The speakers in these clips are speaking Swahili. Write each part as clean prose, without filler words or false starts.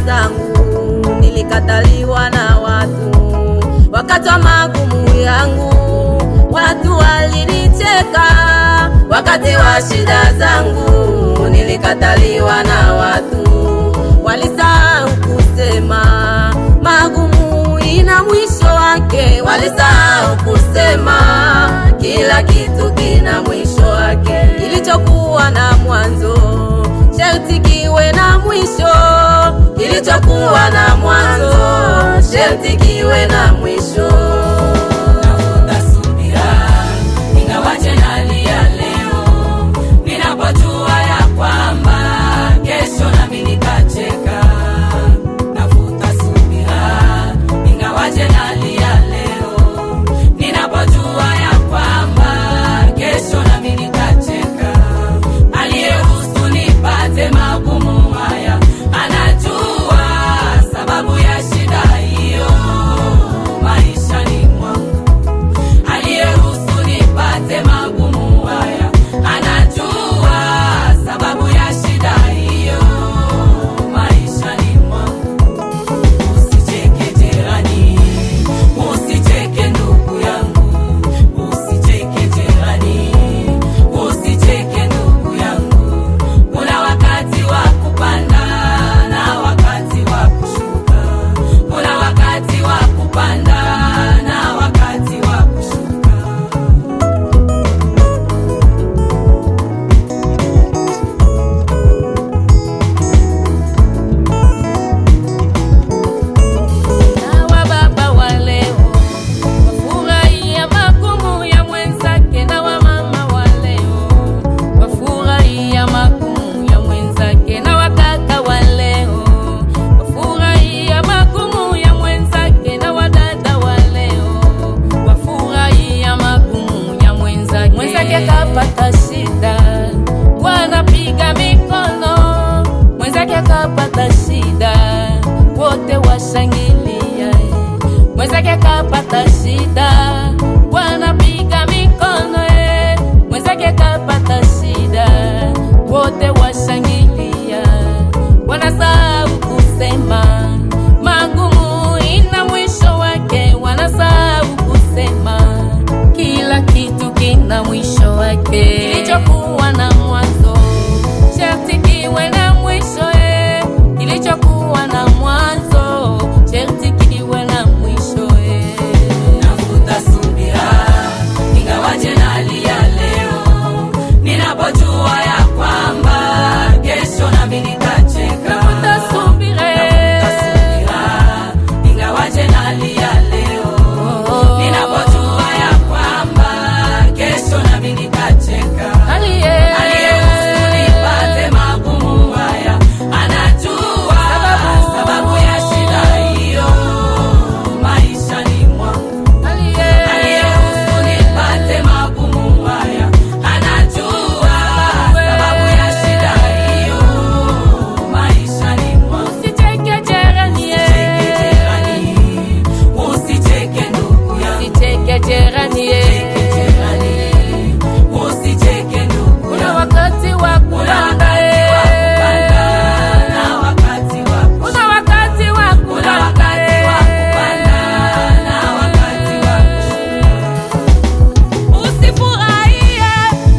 zangu, nilikataliwa na watu wakati wa magumu yangu. Watu walinicheka wakati wa shida zangu, nilikataliwa na watu. Walisahau kusema magumu ina mwisho wake, walisahau kusema kila kitu kina mwisho wake. Kilichokuwa na mwanzo sharti kiwe na mwisho, kilichokuwa na mwanzo sharti kiwe na mwisho. Navuta subira ingawaje nalia leo, ninapojua ya kwamba kesho nami nitacheka. Navuta subira ingawaje nalia leo, ninapojua ya kwamba kesho nami nitacheka. Aliyeruhusu nipate magumu haya anajua sababu ya shida hiyo maishani mwangu. Aliyeruhusu nipate magumu haya anajua sababu ya shida hiyo maishani mwangu. Usicheke jirani, usicheke ndugu yangu, usicheke jirani, usicheke ndugu yangu. Kuna wakati wa kupanda na wakati wa kushuka, kuna wakati wa kupanda na wakati wa kushuka. Na wababa wa leo wafurahia magumu ya mwenzake, na wamama wa leo wafurahia magumu ya mwenzake, na wakaka wa leo wafurahia magumu ya mwenzake, na wadada wa leo wafurahia magumu ya mwenzake. Mwenzake kapata shida wanapiga mikono, mwenzake kapata shida wote washangilia. Mwenzake kapata shida wanapiga mikono, mwenzake kapata shida wote washangilia. Wanasahau kusema magumu ina mwisho wake, wanasahau kusema kila kitu kina mwisho wake. Kilichokuwa na mwanzo sharti kiwe na mwisho, kilichokuwa na mwanzo sharti kiwe na mwisho. Navuta subira ingawaje nalia leo, ninapojua ya kwamba kesho nami nitacheka. Navuta subira ingawaje nalia leo, ninapojua ya kwamba kesho nami nitacheka. Aliyeruhusu nipate magumu haya anajua sababu ya shida hiyo maishani mwangu. Aliyeruhusu nipate magumu haya anajua sababu ya shida hiyo maishani mwangu. Usicheke jirani, usicheke ndugu yangu, usicheke jirani, usicheke ndugu kuna yangu. wakati wa kupanda, Na wakati wa kuna wakati wa kupanda, na wakati wa Usifurahie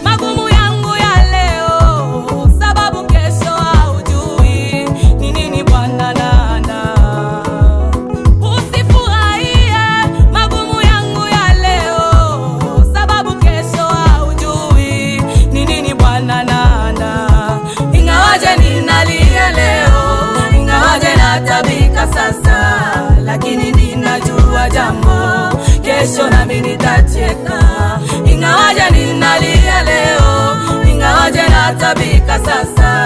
magumu yangu ya leo, sababu kesho haujui ni nini Bwana anaandaa. Usifurahie magumu yangu ya leo, sababu kesho haujui ni nini Bwana anaandaa. Ingawaje ninalia leo, ingawaje natabika sasa, lakini ninajua jambo, kesho nami nitacheka. Ingawaje ninalia leo, ingawaje natabika sasa,